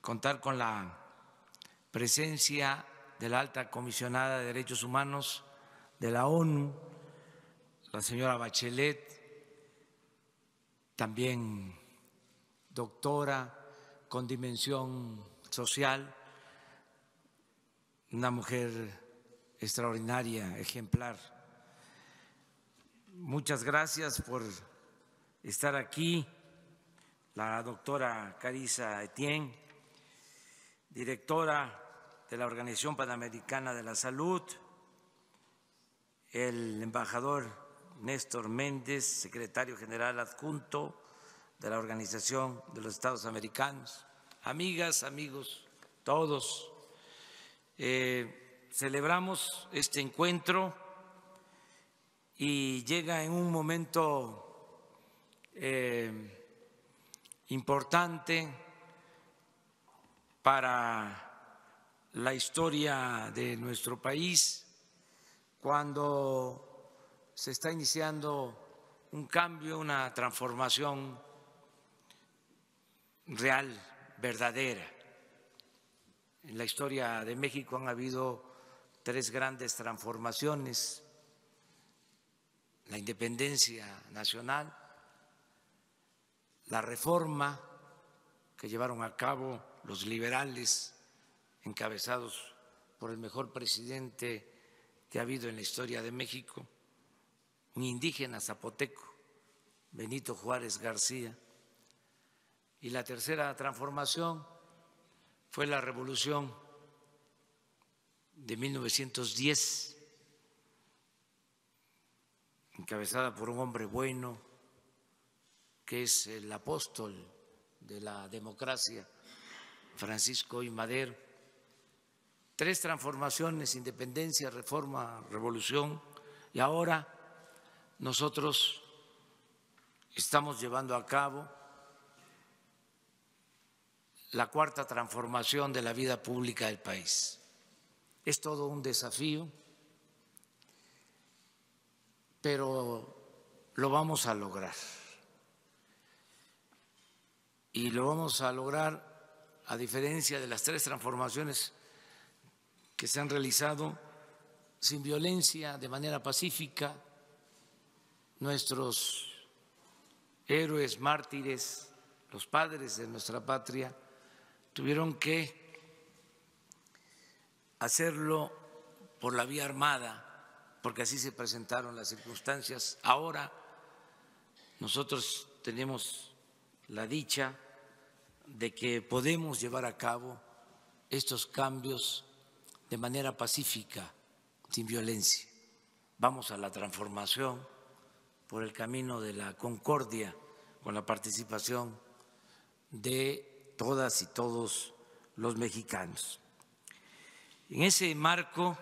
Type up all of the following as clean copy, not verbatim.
contar con la presencia de la alta comisionada de Derechos Humanos de la ONU, la señora Bachelet, también doctora con dimensión social, una mujer extraordinaria, ejemplar. Muchas gracias por estar aquí. La doctora Carissa Etienne, directora de la Organización Panamericana de la Salud, el embajador Néstor Méndez, secretario general adjunto de la Organización de los Estados Americanos, amigas, amigos, todos. Celebramos este encuentro y llega en un momento importante para la historia de nuestro país, cuando se está iniciando un cambio, una transformación real, verdadera. En la historia de México han habido 3 grandes transformaciones: la independencia nacional, la reforma que llevaron a cabo los liberales, encabezados por el mejor presidente que ha habido en la historia de México, un indígena zapoteco, Benito Juárez García. Y la tercera transformación fue la Revolución de 1910, encabezada por un hombre bueno, que es el apóstol de la democracia, Francisco I. Madero. 3 transformaciones: independencia, reforma, revolución, y ahora nosotros estamos llevando a cabo la 4ª transformación de la vida pública del país. Es todo un desafío, pero lo vamos a lograr. Y lo vamos a lograr a diferencia de las 3 transformaciones que se han realizado, sin violencia, de manera pacífica. Nuestros héroes, mártires, los padres de nuestra patria, tuvieron que hacerlo por la vía armada, porque así se presentaron las circunstancias. Ahora nosotros tenemos la dicha de que podemos llevar a cabo estos cambios de manera pacífica, sin violencia. Vamos a la transformación por el camino de la concordia, con la participación de todas y todos los mexicanos. En ese marco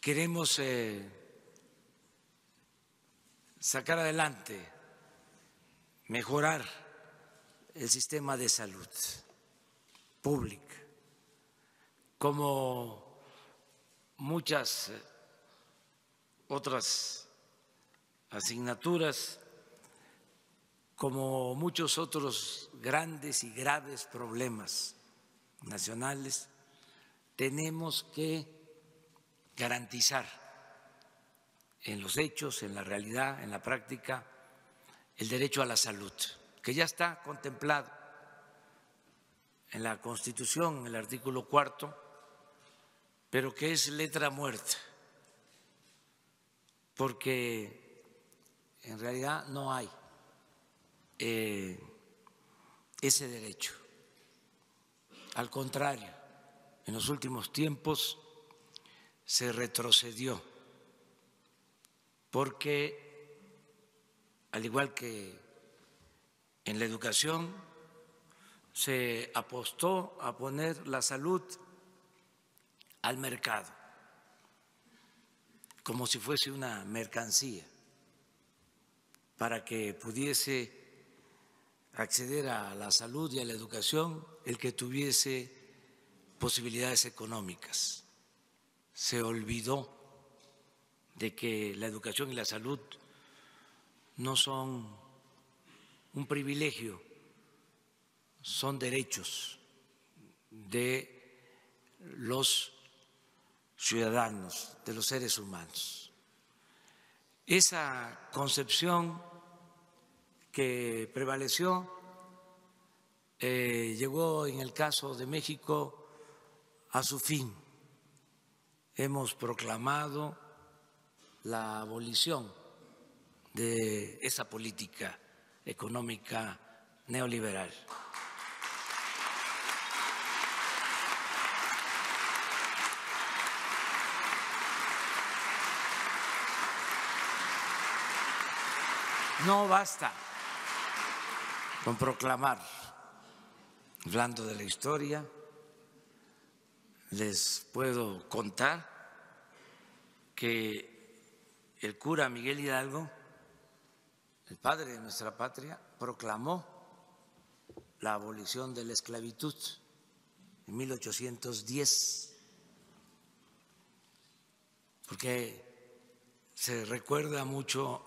queremos sacar adelante, mejorar el sistema de salud pública, como muchas otras asignaturas, como muchos otros grandes y graves problemas nacionales. Tenemos que garantizar en los hechos, en la realidad, en la práctica, el derecho a la salud, que ya está contemplado en la Constitución, en el artículo 4º, pero que es letra muerta, porque en realidad no hay ese derecho. Al contrario, en los últimos tiempos se retrocedió, porque al igual que en la educación, se apostó a poner la salud al mercado, como si fuese una mercancía, para que pudiese acceder a la salud y a la educación el que tuviese posibilidades económicas. Se olvidó de que la educación y la salud no son un privilegio, son derechos de los ciudadanos, de los seres humanos. Esa concepción que prevaleció llegó en el caso de México a su fin. Hemos proclamado la abolición de esa política económica neoliberal. No basta con proclamar. Hablando de la historia, les puedo contar que el cura Miguel Hidalgo, el padre de nuestra patria, proclamó la abolición de la esclavitud en 1810, porque se recuerda mucho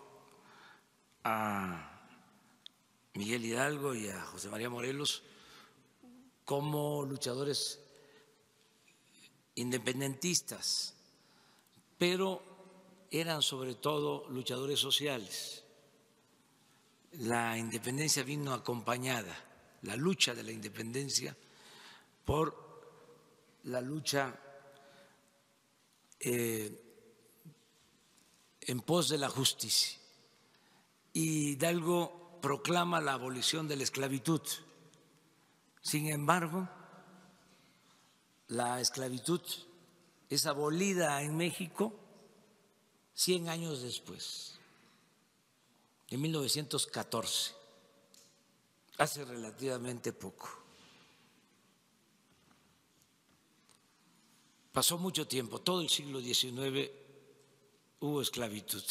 a Miguel Hidalgo y a José María Morelos como luchadores independentistas, pero eran sobre todo luchadores sociales. La independencia vino acompañada, la lucha de la independencia, por la lucha en pos de la justicia. Y Hidalgo proclama la abolición de la esclavitud. Sin embargo, la esclavitud es abolida en México 100 años después, en 1914, hace relativamente poco. Pasó mucho tiempo, todo el siglo XIX hubo esclavitud,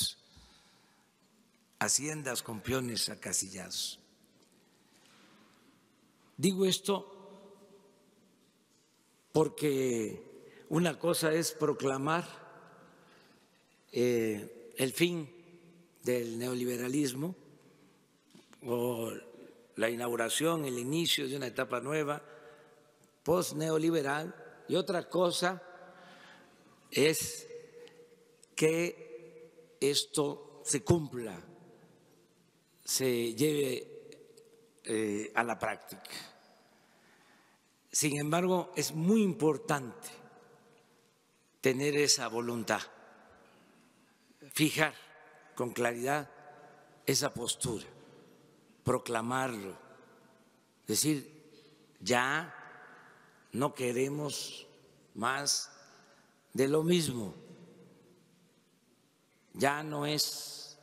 haciendas con peones acasillados. Digo esto porque una cosa es proclamar el fin del neoliberalismo o la inauguración, el inicio de una etapa nueva, post-neoliberal, y otra cosa es que esto se cumpla, se lleve a la práctica. Sin embargo, es muy importante tener esa voluntad, fijar con claridad esa postura, proclamarlo, decir, ya no queremos más de lo mismo, ya no es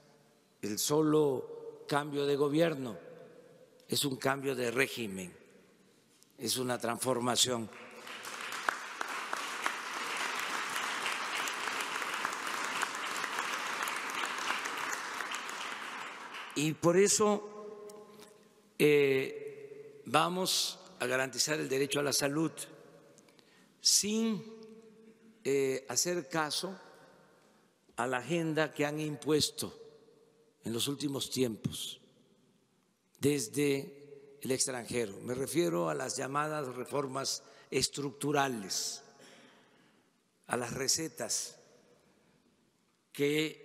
el solo cambio de gobierno, es un cambio de régimen, es una transformación. Y por eso vamos a garantizar el derecho a la salud sin hacer caso a la agenda que han impuesto en los últimos tiempos desde el extranjero. Me refiero a las llamadas reformas estructurales, a las recetas que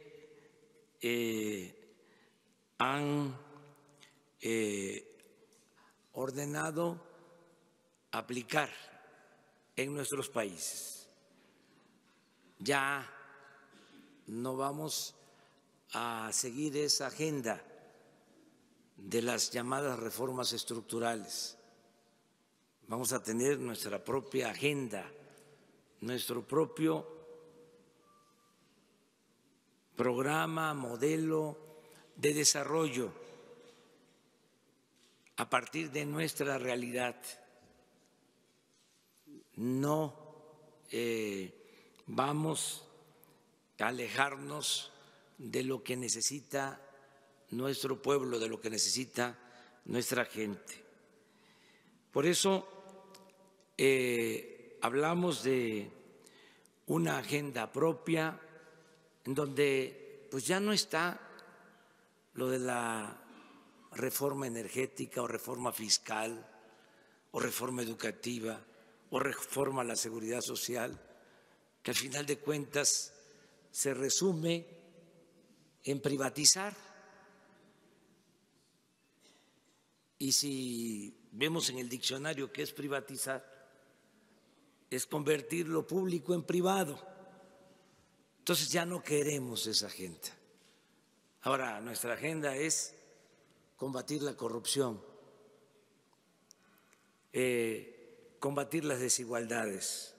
han ordenado aplicar en nuestros países. Ya no vamos a seguir esa agenda de las llamadas reformas estructurales. Vamos a tener nuestra propia agenda, nuestro propio programa, modelo de desarrollo a partir de nuestra realidad. No vamos a alejarnos de lo que necesita nuestro pueblo, de lo que necesita nuestra gente. Por eso hablamos de una agenda propia en donde pues ya no está lo de la reforma energética o reforma fiscal o reforma educativa o reforma a la seguridad social, que al final de cuentas se resume en privatizar. Y si vemos en el diccionario qué es privatizar, es convertir lo público en privado. Entonces ya no queremos esa agenda. Ahora, nuestra agenda es combatir la corrupción, combatir las desigualdades,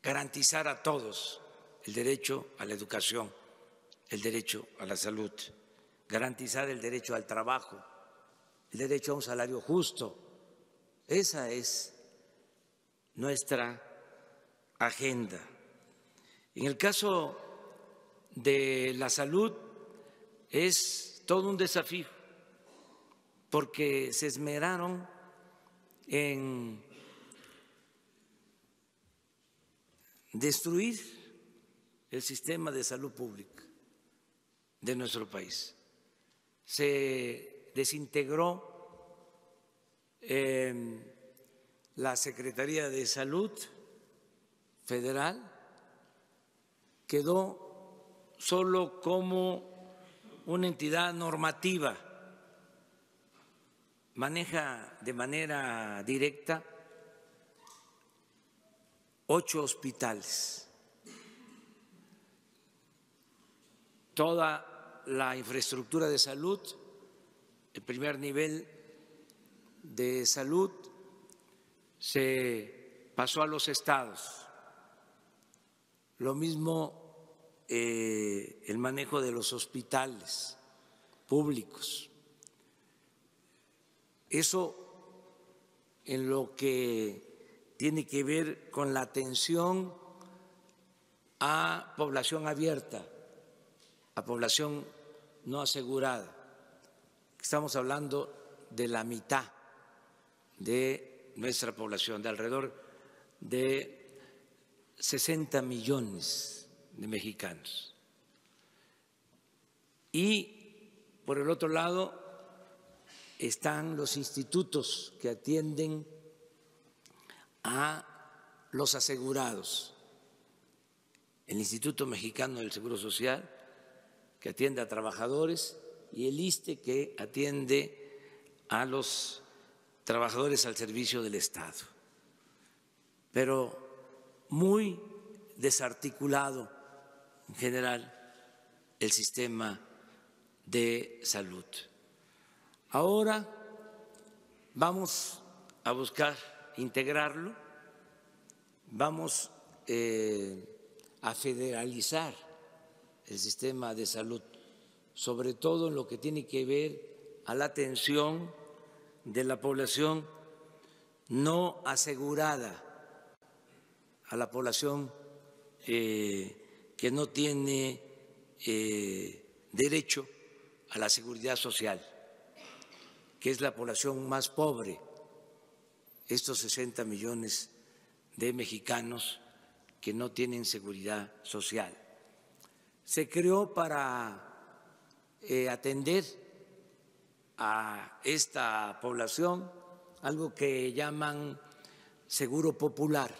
garantizar a todos el derecho a la educación, el derecho a la salud, garantizar el derecho al trabajo, el derecho a un salario justo. Esa es nuestra agenda. En el caso de la salud es todo un desafío, porque se esmeraron en destruir el sistema de salud pública de nuestro país. Se desintegró la Secretaría de Salud Federal, quedó solo como una entidad normativa, maneja de manera directa 8 hospitales. Toda la infraestructura de salud, el primer nivel de salud, se pasó a los estados. Lo mismo el manejo de los hospitales públicos. Eso en lo que tiene que ver con la atención a población abierta, a población no asegurada. Estamos hablando de la mitad de nuestra población, de alrededor de 60 millones de mexicanos. Y por el otro lado están los institutos que atienden a los asegurados. El Instituto Mexicano del Seguro Social, que atiende a trabajadores, y el ISSSTE, que atiende a los trabajadores al servicio del Estado. Pero muy desarticulado en general el sistema de salud. Ahora vamos a buscar integrarlo, vamos a federalizar el sistema de salud, sobre todo en lo que tiene que ver a la atención de la población no asegurada, a la población que no tiene derecho a la seguridad social, que es la población más pobre, estos 60 millones de mexicanos que no tienen seguridad social. Se creó para atender a esta población algo que llaman seguro popular,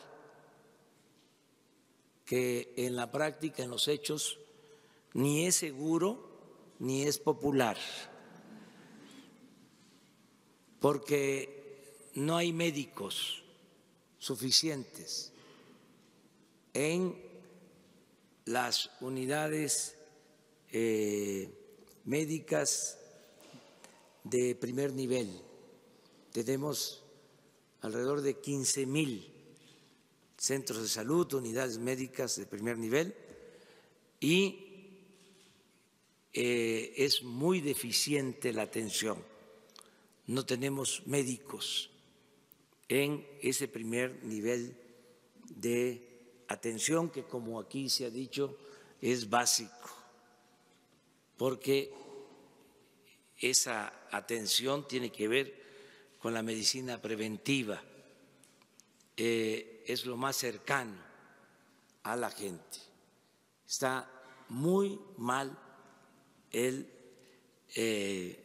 que en la práctica, en los hechos, ni es seguro ni es popular, porque no hay médicos suficientes en las unidades médicas de primer nivel. Tenemos alrededor de 15,000 centros de salud, unidades médicas de primer nivel, y es muy deficiente la atención. No tenemos médicos en ese primer nivel de atención, que, como aquí se ha dicho, es básico, porque esa atención tiene que ver con la medicina preventiva, es lo más cercano a la gente. Está muy mal el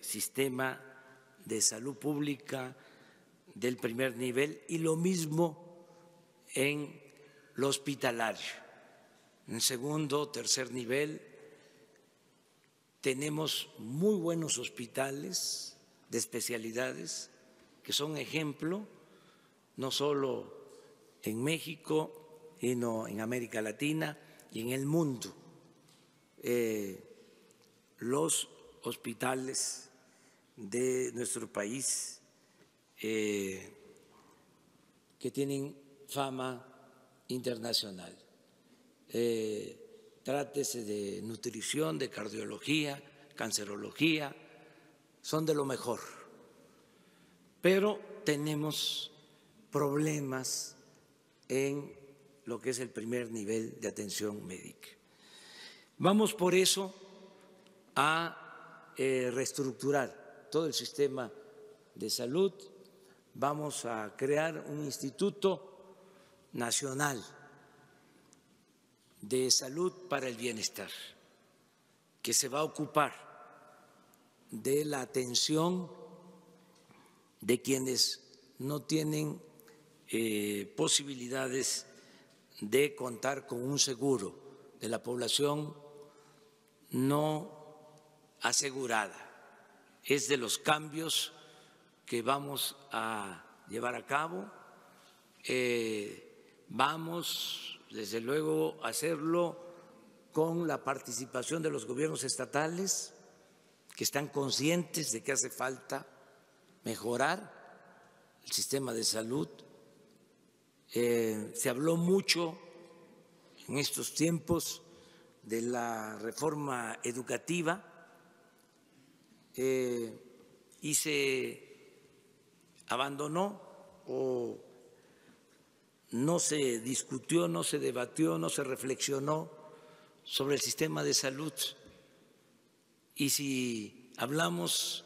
sistema de salud pública del primer nivel y lo mismo en lo hospitalario. En segundo, tercer nivel, tenemos muy buenos hospitales de especialidades que son ejemplo no solo en México, sino en América Latina y en el mundo. Los hospitales de nuestro país que tienen fama internacional. Trátese de nutrición, de cardiología, cancerología, son de lo mejor. Pero tenemos problemas en lo que es el primer nivel de atención médica. Vamos por eso a reestructurar todo el sistema de salud. Vamos a crear un Instituto Nacional de Salud para el Bienestar, que se va a ocupar de la atención de quienes no tienen posibilidades de contar con un seguro, de la población no asegurada. Es de los cambios que vamos a llevar a cabo. Vamos, desde luego, a hacerlo con la participación de los gobiernos estatales, que están conscientes de que hace falta mejorar el sistema de salud. Se habló mucho en estos tiempos de la reforma educativa y se abandonó o no se discutió, no se debatió, no se reflexionó sobre el sistema de salud. Y si hablamos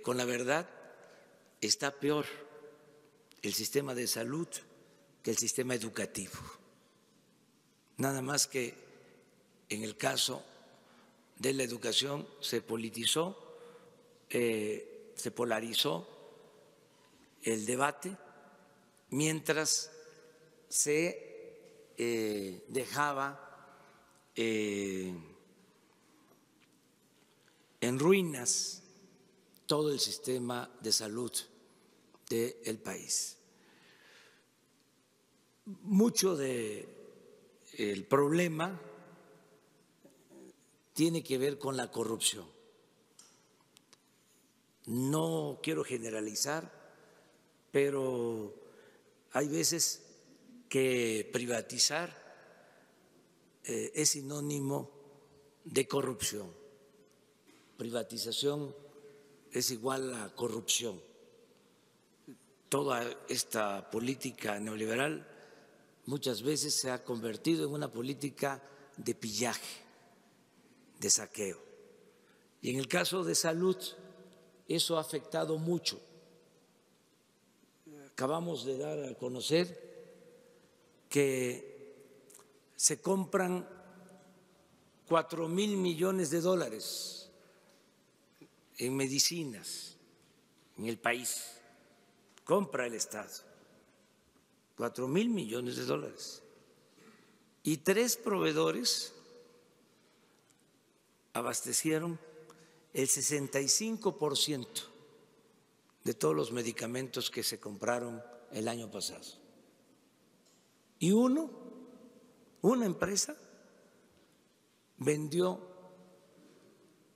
con la verdad, está peor el sistema de salud que el sistema educativo. Nada más que en el caso de la educación se politizó, se polarizó el debate, mientras se dejaba en ruinas todo el sistema de salud del país. Mucho del problema tiene que ver con la corrupción. No quiero generalizar, pero hay veces que privatizar es sinónimo de corrupción. Privatización es igual a corrupción. Toda esta política neoliberal muchas veces se ha convertido en una política de pillaje, de saqueo. Y en el caso de salud, eso ha afectado mucho. Acabamos de dar a conocer que se compran 4,000 millones de dólares en medicinas en el país. Compra el Estado 4,000 millones de dólares. Y 3 proveedores abastecieron el 65% de todos los medicamentos que se compraron el año pasado. Y una empresa vendió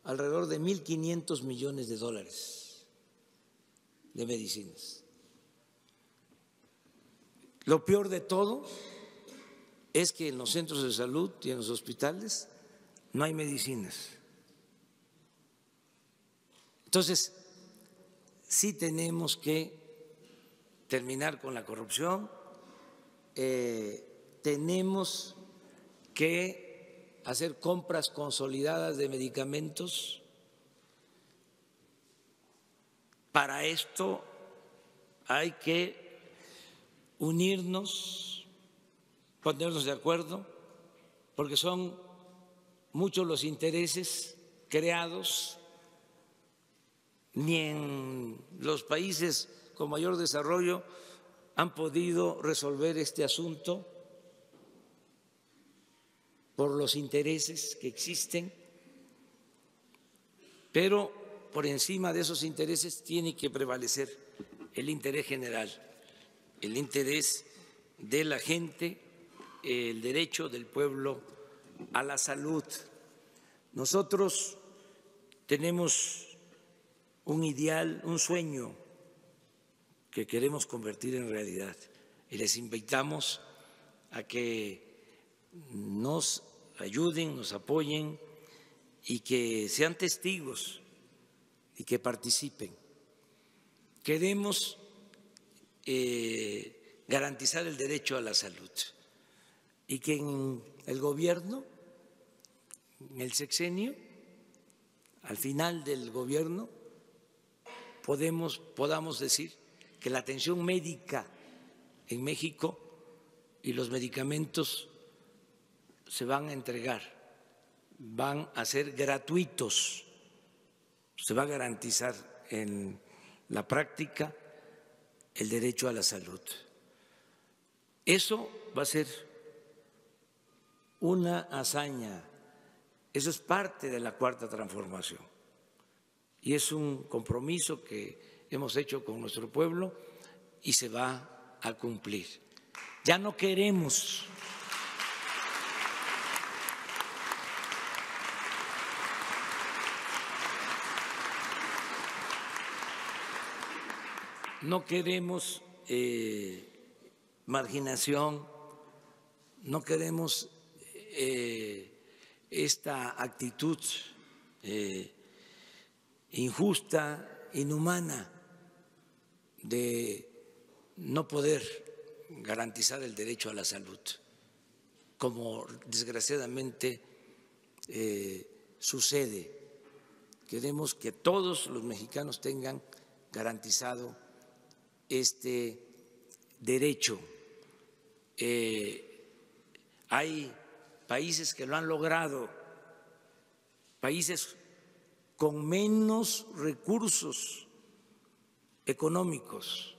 alrededor de 1,500 millones de dólares de medicinas. Lo peor de todo es que en los centros de salud y en los hospitales no hay medicinas. Entonces, sí tenemos que terminar con la corrupción, tenemos que hacer compras consolidadas de medicamentos. Para esto hay que unirnos, ponernos de acuerdo, porque son muchos los intereses creados ni en los países con mayor desarrollo han podido resolver este asunto por los intereses que existen, pero por encima de esos intereses tiene que prevalecer el interés general, el interés de la gente, el derecho del pueblo a la salud. Nosotros tenemos un ideal, un sueño que queremos convertir en realidad y les invitamos a que nos ayuden, nos apoyen y que sean testigos y que participen. Queremos garantizar el derecho a la salud y que en el gobierno, en el sexenio, al final del gobierno, podamos decir que la atención médica en México y los medicamentos se van a entregar, van a ser gratuitos, se va a garantizar en la práctica el derecho a la salud. Eso va a ser una hazaña, eso es parte de la Cuarta Transformación y es un compromiso que hemos hecho con nuestro pueblo y se va a cumplir. Ya no queremos marginación, no queremos esta actitud injusta, inhumana de no poder garantizar el derecho a la salud, como desgraciadamente sucede. Queremos que todos los mexicanos tengan garantizado este derecho. Hay países que lo han logrado, países con menos recursos económicos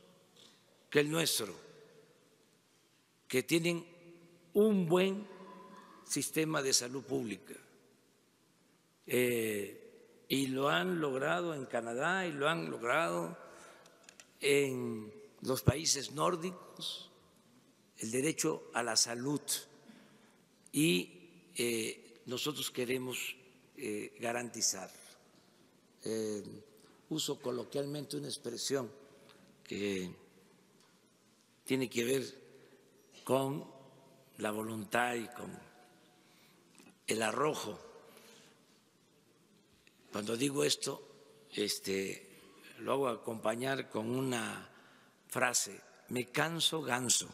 que el nuestro, que tienen un buen sistema de salud pública. Y lo han logrado en Canadá y lo han logrado en los países nórdicos, el derecho a la salud. Y nosotros queremos garantizar. Uso coloquialmente una expresión que tiene que ver con la voluntad y con el arrojo. Cuando digo esto, lo hago acompañar con una frase: me canso ganso.